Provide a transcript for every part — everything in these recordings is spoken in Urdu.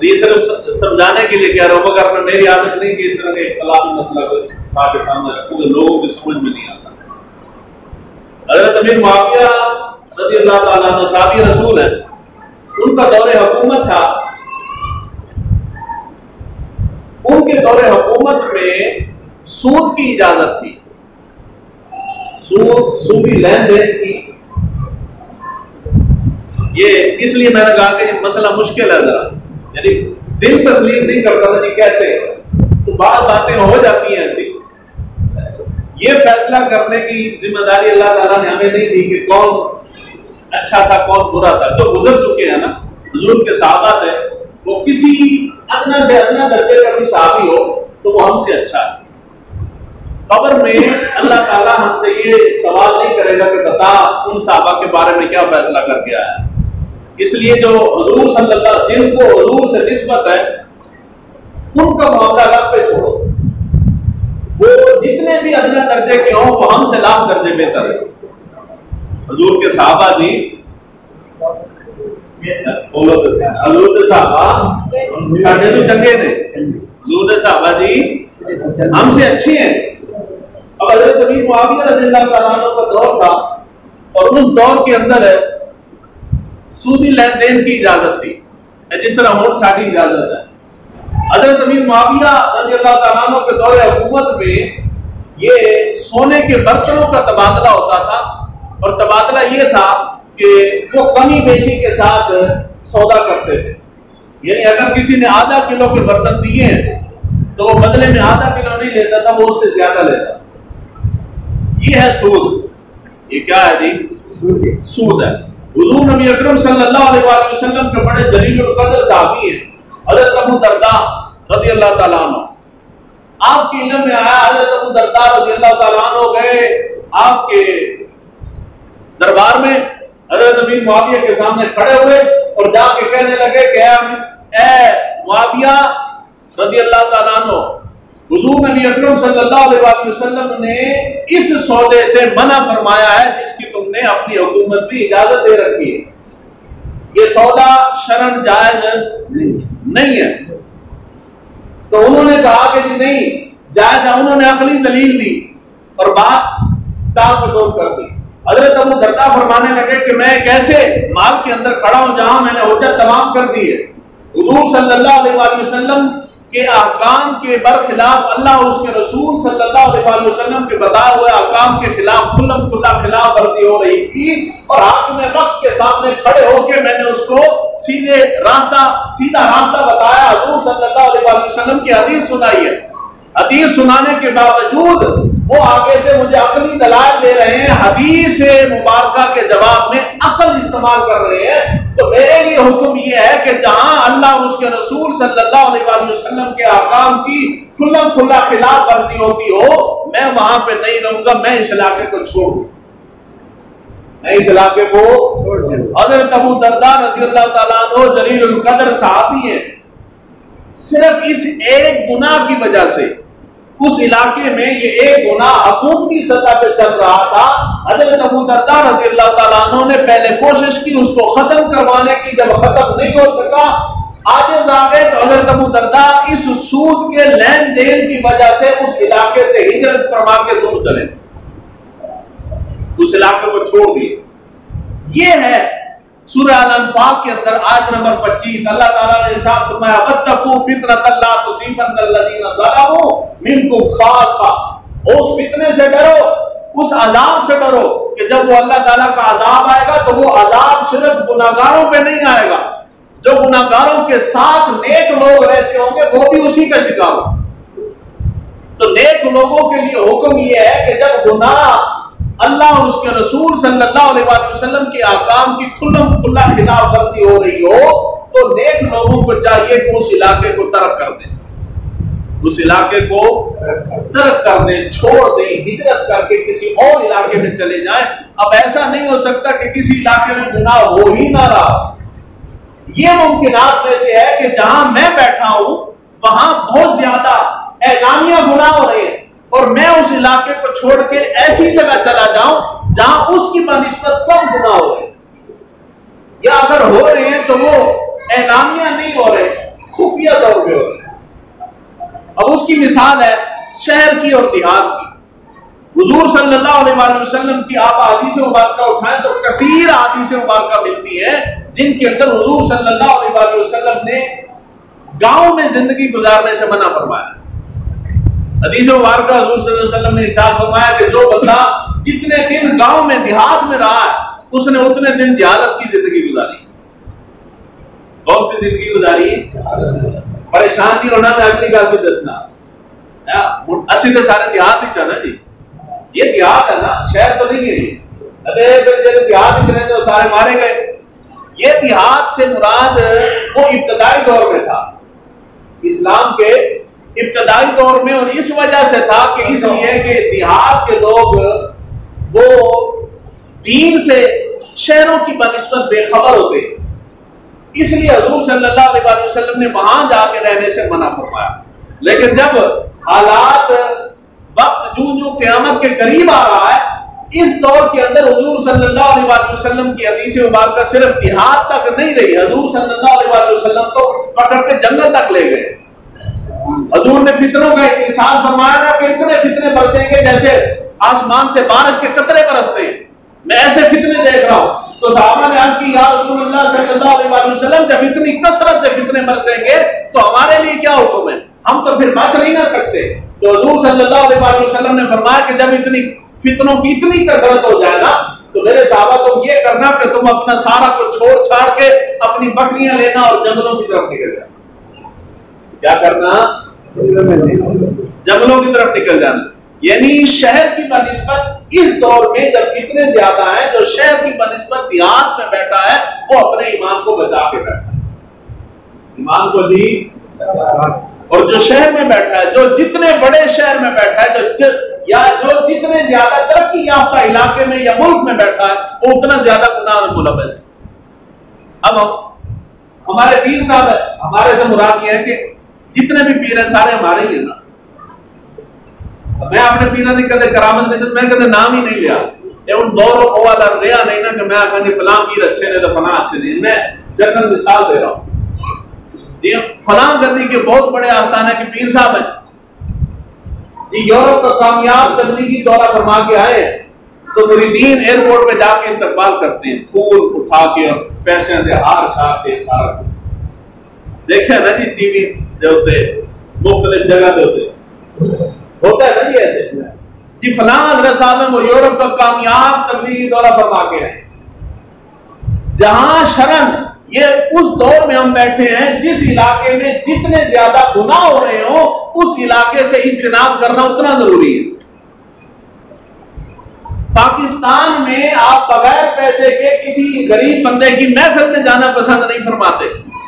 یہ صرف سمجھانے کے لیے کہہ رہا ہوں، مگر میری عادت نہیں کہ اس طرح کے اختلافی مسئلہ کو آپ کے سامنے رکھوں کہ لوگوں کی سمجھ میں نہیں آتا۔ حضرت امیر معاویہ رضی اللہ تعالیٰ عنہ صحابی رسول ہیں، ان کا دور حکومت تھا، ان کے دور حکومت میں سود کی اجازت تھی، سودی لین دین کی۔ یہ اس لیے میں نے کہا کہ یہ مسئلہ مشکل ہے ذرا، یعنی دل تسلیم نہیں کرتا تھا جی کیسے، تو بعض باتیں ہو جاتی ہیں ایسی۔ یہ فیصلہ کرنے کی ذمہ داری اللہ تعالیٰ نے ہمیں نہیں دی کہ کون اچھا تھا کون برا تھا۔ جو گزر چکے ہیں نا، حضور کے صحابہ تھے، وہ کسی ادنا سے ادنا درجے کا بھی صحابی ہو تو وہ ہم سے اچھا ہے۔ قبر میں اللہ تعالیٰ ہم سے یہ سوال نہیں کرے گا کہ بتا ان صحابہ کے بارے میں کیا فیصلہ کر کے آیا ہے۔ اس لیے جو حضور صلی اللہ جن کو حضور سے نسبت ہے ان کا معاملہ اللہ پہ چھوڑو، وہ جتنے بھی ادنا درجے کے ہوں وہ ہم سے لاکھ درجے بہتر ہے۔ حضور کے صحابہ جی، حضور کے صحابہ ساڑھے تو چنگے نے، حضور کے صحابہ جی ہم سے اچھے ہیں۔ اب حضرت امیر معاویہ رضی اللہ تعالیٰ عنہ کا دور تھا، اور اس دور کے اندر ہے سودی لین دین کی اجازت تھی، جس طرح ہون ساڑھی اجازت ہے۔ حضرت امیر معاویہ رضی اللہ تعالیٰ عنہ کے دور حکومت میں یہ سونے کے برتنوں کا تبادلہ ہوتا تھا، اور تبادلہ یہ تھا کہ وہ کمی بیشی کے ساتھ سودا کرتے تھے، یعنی اگر کسی نے آدھا کلو کے برتن دیے ہیں تو وہ بدلے میں آدھا کلو نہیں لیتا تھا، وہ اس سے زیادہ لیتا۔ یہ ہے سود۔ یہ کیا ہے جی؟ سود ہے۔ حضور نبی اکرم صلی اللہ علیہ وآلہ وسلم کے بڑے جلیل القدر صحابی ہیں حضرت ابو درداء رضی اللہ تعالیٰ عنہ۔ آپ کے علم میں آیا حضرت ابو درداء رضی اللہ تعالیٰ عنہ گئے آپ کے دربار میں، حضرت امیر معاویہ کے سامنے کھڑے ہوئے اور جا کے کہنے لگے کہ اے معاویہ رضی اللہ تعالیٰ عنہ، حضور نبی اکرم صلی اللہ علیہ وآلہ وسلم نے اس سودے سے منع فرمایا ہے جس کی تم نے اپنی حکومت بھی اجازت دے رکھی ہے، یہ سودا شرعاً جائز نہیں ہے۔ تو انہوں نے کہا کہ جی نہیں جائز ہے، انہوں نے عقلی دلیل دی اور بات ٹال مٹول کر دی۔ حضرت ابو درداء فرمانے لگے کہ میں ایک ایسے مال کے اندر کھڑا ہوں جہاں میں نے حجت تمام کر دی ہے، حضور صلی اللہ علیہ وآلہ وسلم کے احکام کے برخلاف اللہ اس کے رسول صلی اللہ علیہ وآلہ وسلم کے بتائے ہوئے احکام کے خلاف کھلم کھلا خلاف ورزی ہو رہی تھی، اور حاکم وقت کے سامنے کھڑے ہو کے میں نے اس کو سیدھا راستہ بتایا، حضور صلی اللہ علیہ وآلہ وسلم کی حدیث سنائی ہے۔ حدیث سنانے کے باوجود وہ آگے سے مجھے عقلی دلائل دے رہے ہیں، حدیث مبارکہ کے جواب میں عقل استعمال کر رہے ہیں۔ تو میرے لیے حکم یہ ہے کہ جہاں اللہ اور اس کے رسول صلی اللہ علیہ وآلہ وسلم کے احکام کی کھلا کھلا خلاف ورزی ہوتی ہو، میں وہاں پہ نہیں رہوں گا، میں اس علاقے کو چھوڑ دوں، میں اس علاقے کو چھوڑ دوں۔ حضرت ابو درداء رضی اللہ تعالیٰ عنہ جلیل القدر صحابی ہیں، صرف اس ایک گناہ کی وجہ سے اس علاقے میں یہ ایک گناہ حکومتی سطح پہ چل رہا تھا، حضرت ابو درداء رضی اللہ تعالیٰ عنہ نے پہلے کوشش کی اس کو ختم کروانے کی، جب ختم نہیں ہو سکا عاجز آ گئے تو حضرت ابو درداء اس سود کے لین دین کی وجہ سے اس علاقے سے ہجرت فرما کے دور چلے، اس علاقے کو چھوڑ دیے۔ یہ ہے سورہ الانفال کے اندر آیت نمبر 25، اللہ تعالیٰ نے ارشاد فرمایا وَاتَّقُوا فِتْنَةً لَا تُصِيبَنَّ الَّذِينَ ظَلَمُوا مِنكُمْ خَاصَّةً، اس فتنے سے ڈرو، اس عذاب سے ڈرو کہ جب وہ اللہ تعالیٰ کا عذاب آئے گا تو وہ عذاب صرف گناہگاروں پہ نہیں آئے گا، جو گناہگاروں کے ساتھ نیک لوگ رہتے ہوں گے وہ بھی اسی کا شکار ہوں۔ تو نیک لوگوں کے لیے حکم یہ ہے کہ جب گناہ اللہ اور اس کے رسول صلی اللہ علیہ وآلہ وسلم کے احکام کی کھلم کھلا خلاف ورزی ہو رہی ہو تو نیک لوگوں کو چاہیے کہ اس علاقے کو ترک کر دیں، اس علاقے کو ترک کر دیں، چھوڑ دیں، ہجرت کر کے کسی اور علاقے میں چلے جائیں۔ اب ایسا نہیں ہو سکتا کہ کسی علاقے میں گناہ ہو ہی نہ رہا، یہ ممکنات میں سے ہے کہ جہاں میں بیٹھا ہوں وہاں بہت زیادہ اعلامیہ گناہ ہو رہے ہیں، اور میں اس علاقے کو چھوڑ کے ایسی جگہ چلا جاؤں جہاں اس کی بنسبت کم گناہ ہو رہے ہیں، یا اگر ہو رہے ہیں تو وہ اعلامیہ نہیں ہو رہے، خفیہ طور پہ ہو رہے ہیں۔ اب اس کی مثال ہے شہر کی اور دیہات کی۔ حضور صلی اللہ علیہ وآلہ وسلم کی آپ حدیث مبارکہ اٹھائیں تو کثیر حدیث مبارکہ ملتی ہیں جن کے اندر حضور صلی اللہ علیہ وآلہ وسلم نے گاؤں میں زندگی گزارنے سے منع فرمایا۔ حدیث مبارکہ حضور صلی اللہ علیہ وسلم نے ارشاد فرمایا کہ جو بندہ جتنے دن گاؤں میں دیہات میں رہا ہے اس نے اتنے دن جہالت کی زندگی گزاری۔ کون سی زندگی گزاری؟ پریشان نہیں ہونا، میں اگلی گل بھی دسنا، اسی تو سارے دیہات ہی چاہنا جی، یہ دیہات ہے نا، شہر تو نہیں ہے یہ۔ پھر دیہات اتنے تو سارے مارے گئے۔ یہ دیہات سے مراد وہ ابتدائی دور میں تھا، اسلام کے ابتدائی دور میں، اور اس وجہ سے تھا کہ اس لیے کہ دیہات کے لوگ وہ دین سے شہروں کی بنسبت بے خبر ہوتے، اس لیے حضور صلی اللہ علیہ وآلہ وسلم نے وہاں جا کے رہنے سے منع فرمایا۔ لیکن جب حالات وقت جو قیامت کے قریب آ رہا ہے، اس دور کے اندر حضور صلی اللہ علیہ وآلہ وسلم کی حدیث مبارکہ صرف دیہات تک نہیں رہی، حضور صلی اللہ علیہ وآلہ وسلم تو پکڑ کے جنگل تک لے گئے۔ حضور نے فتنوں کا ارشاد فرمایا نا کہ اتنے فتنے برسیں گے جیسے آسمان سے بارش کے قطرے برستے ہیں، میں ایسے فتنے دیکھ رہا ہوں۔ تو صحابہ نے عرض کی یا رسول اللہ صلی اللہ علیہ وآلہ وسلم جب اتنی کثرت سے فتنے برسیں گے تو ہمارے لیے کیا حکم ہے، ہم تو پھر بچ نہیں نہ سکتے۔ تو حضور صلی اللہ علیہ وآلہ وسلم نے فرمایا کہ جب اتنی فتنوں کی اتنی کثرت ہو جائے نا تو میرے صحابہ تم یہ کرنا کہ تم اپنا سارا کچھ چھوڑ چھاڑ کے اپنی بکریاں لینا اور جنگلوں کی طرف نکل جانا۔ کیا کرنا؟ جنگلوں کی طرف نکل جانا۔ یعنی شہر کی بنسبت اس دور میں جب فتنے زیادہ ہیں، جو شہر کی بنسبت دیہات میں بیٹھا ہے وہ اپنے ایمان کو بچا کے بیٹھا ہے، ایمان کو جی۔ اور جو شہر میں بیٹھا ہے، جو جتنے بڑے شہر میں بیٹھا ہے، جو جتنے زیادہ ترقی یافتہ علاقے میں یا ملک میں بیٹھا ہے وہ اتنا زیادہ گناہ میں ملوث ہے۔ اب ہمارے پیر صاحب ہے، ہمارے سے مراد یہ ہے کہ جتنے بھی پیر ہیں سارے ہمارے ہی ہیں نا۔ میں اپنے پیروں کی کدے کرامت نہیں، میں کدے نام ہی نہیں لیا، ان دوروں کو والا رہا نہیں نا کہ میں آخا جی فلاں پیر اچھے نے تو فلاں اچھے نہیں، میں جنرل مثال دے رہا ہوں۔ فلاں گدی کے بہت بڑے آستانے کے پیر صاحب ہیں جی، یورپ کا کامیاب تبلیغی دورہ فرما کے آئے ہیں تو مریدین ایئرپورٹ پہ جا کے استقبال کرتے ہیں، پھول اٹھا کے اور پیسے دے، ہار شار کے سارا دیکھا نا جی ٹی وی دے ہوتے مختلف جگہ دے ہوتے ہوتا ہے نا جی ایسے جی فلاں حضرت صاحب ہیں وہ یورپ کا کامیاب تبلیغی دورہ فرما کے آئے، جہاں شرن یہ اس دور میں ہم بیٹھے ہیں جس علاقے میں جتنے زیادہ گناہ ہو رہے ہوں اس علاقے سے اجتناب کرنا اتنا ضروری ہے۔ پاکستان میں آپ بغیر پیسے کے کسی غریب بندے کی محفل میں جانا پسند نہیں فرماتے،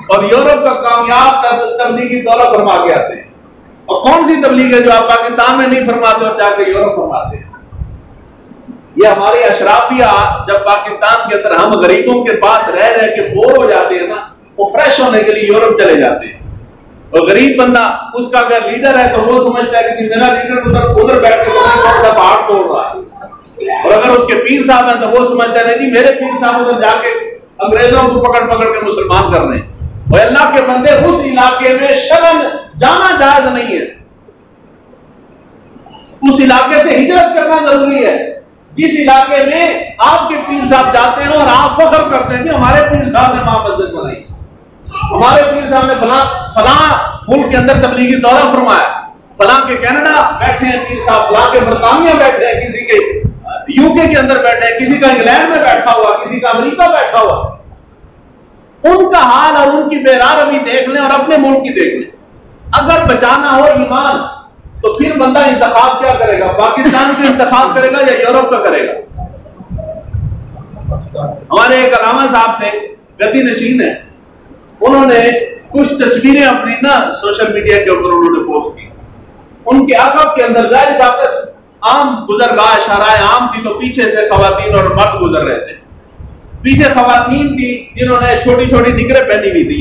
اور یورپ کا کامیاب تبلیغی دورہ فرما کے آتے ہیں۔ اور کون سی تبلیغ ہے جو آپ پاکستان میں نہیں فرماتے اور جا کے یورپ فرماتے ہیں؟ یہ ہماری اشرافیہ جب پاکستان کے اندر ہم غریبوں کے پاس رہ رہ کے بور ہو جاتے ہیں نا، وہ فریش ہونے کے لیے یورپ چلے جاتے ہیں، اور غریب بندہ اس کا اگر لیڈر ہے تو وہ سمجھتا ہے کہ میرا لیڈر ادھر بیٹھ کے کون سا پہاڑ توڑ رہا ہے، اور اگر اس کے پیر صاحب ہیں تو وہ سمجھتا ہے نہیں جی میرے پیر صاحب ادھر جا کے انگریزوں کو پکڑ پکڑ کے مسلمان کر رہے ہیں۔ اور اللہ کے بندے اس علاقے میں شرن جانا جائز نہیں ہے، اس علاقے سے ہجرت کرنا ضروری ہے جس علاقے میں آپ کے پیر صاحب جاتے ہیں اور آپ فخر کرتے ہیں کہ ہمارے پیر صاحب نے وہاں مسجد بنائی، ہمارے پیر صاحب نے فلاں ملک کے اندر تبلیغی دورہ فرمایا، فلاں کے کینیڈا بیٹھے ہیں پیر صاحب، فلاں کے برطانیہ بیٹھے ہیں، کسی کے یو کے اندر بیٹھے ہیں، کسی کا انگلینڈ میں بیٹھا ہوا، کسی کا امریکہ بیٹھا ہوا۔ ان کا حال اور ان کی بےراروی دیکھ لیں اور اپنے ملک کی دیکھ لیں۔ اگر بچانا ہو ایمان تو پھر بندہ انتخاب کیا کرے گا، پاکستان کا انتخاب کرے گا یا یورپ کا کرے گا؟ ہمارے ایک علامہ صاحب تھے، گدی نشین ہیں، انہوں نے کچھ تصویریں اپنی نا سوشل میڈیا کے اوپر انہوں نے پوسٹ کی۔ ان کے عقب کے اندر ظاہر بات ہے عام گزرگاہ شرائع عام تھی تو پیچھے سے خواتین اور مرد گزر رہے تھے، پیچھے خواتین تھی جنہوں نے چھوٹی چھوٹی نکریں پہنی ہوئی تھی،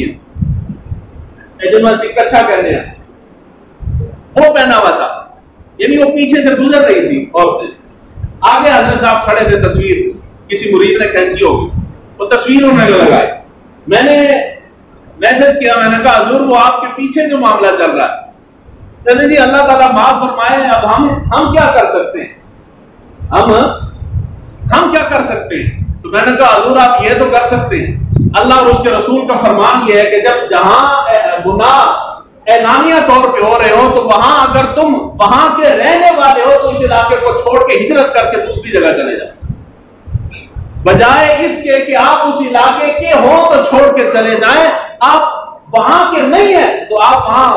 جنہوں سے کچھا کہنے ہیں وہ پہنا ہوا تھا، یعنی وہ پیچھے سے گزر رہی تھی عورتیں، آگے حضرت صاحب کھڑے تھے، تصویر کسی مرید نے کھینچی ہوگی، وہ تصویر انہوں نے لگائی۔ میسج کیا، میں نے کہا حضور وہ آپ کے پیچھے جو معاملہ چل رہا ہے، کہتے جی اللہ تعالیٰ معاف فرمائے، اب ہم کیا کر سکتے ہیں، ہم کیا کر سکتے ہیں؟ تو میں نے کہا حضور آپ یہ تو کر سکتے ہیں، اللہ اور اس کے رسول کا فرمان یہ ہے کہ جب جہاں گناہ اعلانیہ طور پہ ہو رہے ہو تو وہاں اگر تم وہاں کے رہنے والے ہو تو اس علاقے کو چھوڑ کے ہجرت کر کے دوسری جگہ چلے جاؤ، بجائے اس کے کہ آپ اس علاقے کے ہو تو چھوڑ کے چلے جائیں، آپ وہاں کے نہیں ہیں تو آپ وہاں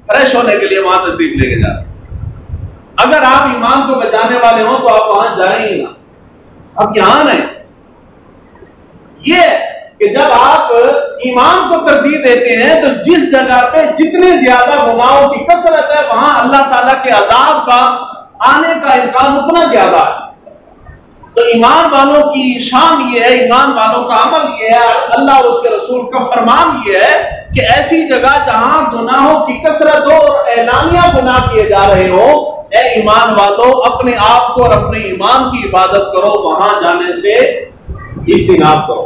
فریش ہونے کے لیے وہاں تشریف لے کے جائیں۔ اگر آپ ایمان کو بچانے والے ہوں تو آپ وہاں جائیں ہی نہ، آپ یہاں نہیں۔ یہ کہ جب آپ ایمان کو ترجیح دیتے ہیں تو جس جگہ پہ جتنی زیادہ گناہوں کی کثرت ہے وہاں اللہ تعالیٰ کے عذاب کا آنے کا امکان اتنا زیادہ ہے۔ تو ایمان والوں کی شان یہ ہے، ایمان والوں کا عمل یہ ہے، اللہ اور اس کے رسول کا فرمان یہ ہے کہ ایسی جگہ جہاں گناہوں کی کثرت ہو اور اعلانیہ گناہ کیے جا رہے ہو، اے ایمان والو اپنے آپ کو اور اپنے ایمان کی عبادت کرو، وہاں جانے سے اجتناب کرو۔